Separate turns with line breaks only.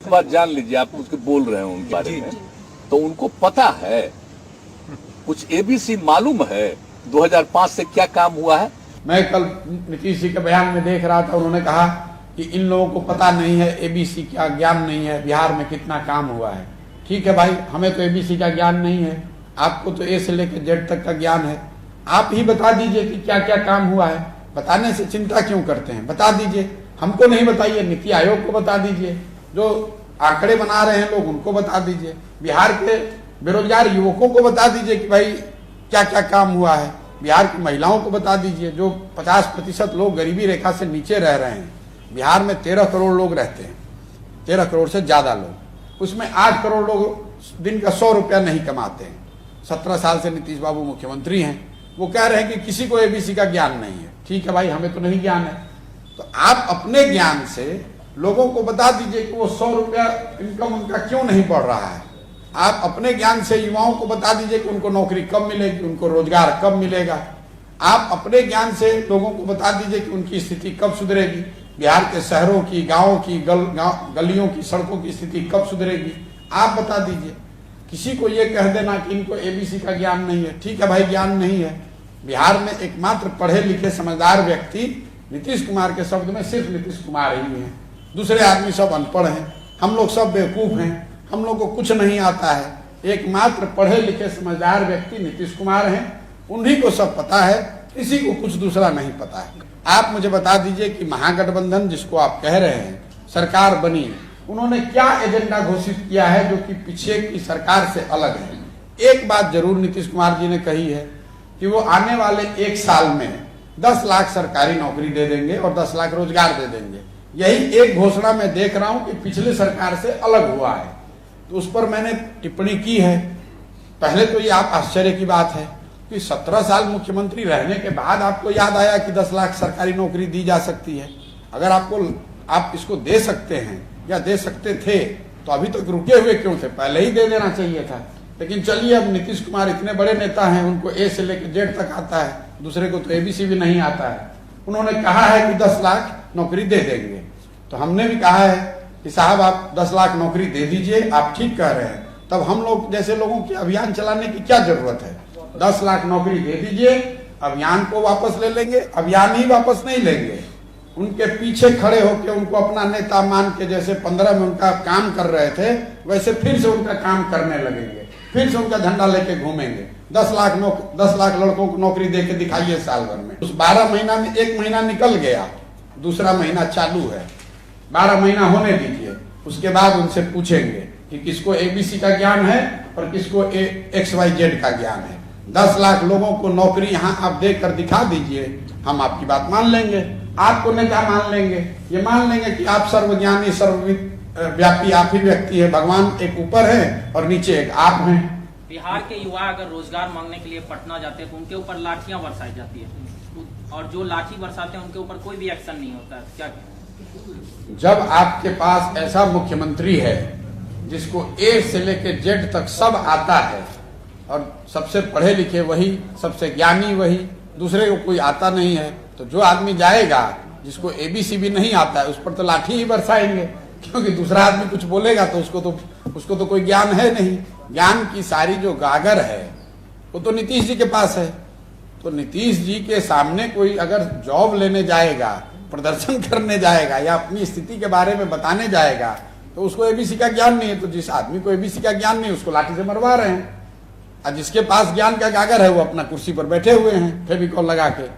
एक बात जान लीजिए, आप उसके बोल रहे हैं उनके बारे में, तो उनको पता है, कुछ एबीसी मालूम है 2005 से क्या काम हुआ है।
मैं कल नीतीश जी के बयान में देख रहा था, उन्होंने कहा कि इन लोगों को पता नहीं है एबीसी का ज्ञान नहीं है, बिहार में कितना काम हुआ है। ठीक है भाई, हमें तो एबीसी का ज्ञान नहीं है, आपको तो ए से लेकर जेड तक का ज्ञान है। आप ही बता दीजिए कि क्या क्या काम हुआ है। बताने से चिंता क्यों करते हैं, बता दीजिए। हमको नहीं बताइए, नीति आयोग को बता दीजिए, जो आंकड़े बना रहे हैं लोग उनको बता दीजिए, बिहार के बेरोजगार युवकों को बता दीजिए कि भाई क्या क्या काम हुआ है, बिहार की महिलाओं को बता दीजिए, जो 50% लोग गरीबी रेखा से नीचे रह रहे हैं। बिहार में 13 करोड़ लोग रहते हैं, 13 करोड़ से ज्यादा लोग, उसमें 8 करोड़ लोग दिन का 100 रुपया नहीं कमाते हैं। 17 साल से नीतीश बाबू मुख्यमंत्री हैं, वो कह रहे हैं कि किसी को एबीसी का ज्ञान नहीं है। ठीक है भाई, हमें तो नहीं ज्ञान है, तो आप अपने ज्ञान से लोगों को बता दीजिए कि वो 100 रुपया इनकम उनका क्यों नहीं बढ़ रहा है। आप अपने ज्ञान से युवाओं को बता दीजिए कि उनको नौकरी कब मिलेगी, उनको रोजगार कब मिलेगा। आप अपने ज्ञान से लोगों को बता दीजिए कि उनकी स्थिति कब सुधरेगी, बिहार के शहरों की, गाँव की, गलियों की, सड़कों की स्थिति कब सुधरेगी, आप बता दीजिए। किसी को ये कह देना कि इनको एबीसी का ज्ञान नहीं है, ठीक है भाई, ज्ञान नहीं है। बिहार में एकमात्र पढ़े लिखे समझदार व्यक्ति नीतीश कुमार के शब्द में सिर्फ नीतीश कुमार ही हैं, दूसरे आदमी सब अनपढ़ हैं, हम लोग सब बेवकूफ हैं, हम लोग को कुछ नहीं आता है। एकमात्र पढ़े लिखे समझदार व्यक्ति नीतीश कुमार हैं, उन्हीं को सब पता है, किसी को कुछ दूसरा नहीं पता है। आप मुझे बता दीजिए कि महागठबंधन जिसको आप कह रहे हैं सरकार बनी, उन्होंने क्या एजेंडा घोषित किया है जो कि पीछे की सरकार से अलग है। एक बात जरूर नीतीश कुमार जी ने कही है कि वो आने वाले 1 साल में 10 लाख सरकारी नौकरी दे देंगे और 10 लाख रोजगार दे देंगे। यही एक घोषणा मैं देख रहा हूं कि पिछले सरकार से अलग हुआ है, तो उस पर मैंने टिप्पणी की है। पहले तो ये आप आश्चर्य की बात है कि 17 साल मुख्यमंत्री रहने के बाद आपको याद आया कि 10 लाख सरकारी नौकरी दी जा सकती है। अगर आप इसको दे सकते हैं या दे सकते थे तो अभी तक रुके हुए क्यों थे, पहले ही दे देना चाहिए था। लेकिन चलिए, अब नीतीश कुमार इतने बड़े नेता हैं, उनको ए से लेकर जेड तक आता है, दूसरे को तो एबीसी भी नहीं आता है। उन्होंने कहा है कि 10 लाख नौकरी दे देंगे, तो हमने भी कहा है कि साहब आप 10 लाख नौकरी दे दीजिए, आप ठीक कह रहे हैं। तब हम लोग जैसे लोगों की अभियान चलाने की क्या जरूरत है। 10 लाख नौकरी दे दीजिए, अभियान को वापस ले लेंगे। अभियान ही वापस नहीं लेंगे, उनके पीछे खड़े होकर उनको अपना नेता मान के, जैसे 15 में उनका काम कर रहे थे वैसे फिर से उनका काम करने लगेंगे, फिर से उनका झंडा लेके घूमेंगे। 10 लाख लड़कों को नौकरी दे के दिखाइए साल भर में। उस 12 महीना में 1 महीना निकल गया, दूसरा महीना चालू है, 12 महीना होने दीजिए। उसके बाद उनसे पूछेंगे कि किसको एबीसी का ज्ञान है और किसको XYZ का ज्ञान है। 10 लाख लोगों को नौकरी यहाँ आप देकर दिखा दीजिए, हम आपकी बात मान लेंगे, आपको नेता मान लेंगे। ये मान लेंगे कि आप सर्वज्ञानी सर्वव्यापी आप ही व्यक्ति है, भगवान एक ऊपर है और नीचे एक आप हैं।
बिहार के युवा अगर रोजगार मांगने के लिए पटना जाते हैं तो उनके ऊपर लाठियां बरसाई जाती है, और जो लाठी बरसाते हैं उनके ऊपर कोई भी एक्शन नहीं होता है। क्या
जब आपके पास ऐसा मुख्यमंत्री है जिसको ए से लेकर जेड तक सब आता है और सबसे पढ़े लिखे वही, सबसे ज्ञानी वही, दूसरे को कोई आता नहीं है, तो जो आदमी जाएगा जिसको एबीसी भी नहीं आता है उस पर तो लाठी ही बरसाएंगे, क्योंकि दूसरा आदमी कुछ बोलेगा तो उसको तो कोई ज्ञान है नहीं। ज्ञान की सारी जो गागर है वो तो नीतीश जी के पास है। तो नीतीश जी के सामने कोई अगर जॉब लेने जाएगा, प्रदर्शन करने जाएगा या अपनी स्थिति के बारे में बताने जाएगा तो उसको एबीसी का ज्ञान नहीं है। तो जिस आदमी को एबीसी का ज्ञान नहीं, उसको लाठी से मरवा रहे हैं, और जिसके पास ज्ञान का गागर है वो अपना कुर्सी पर बैठे हुए हैं फेविकॉल लगा के।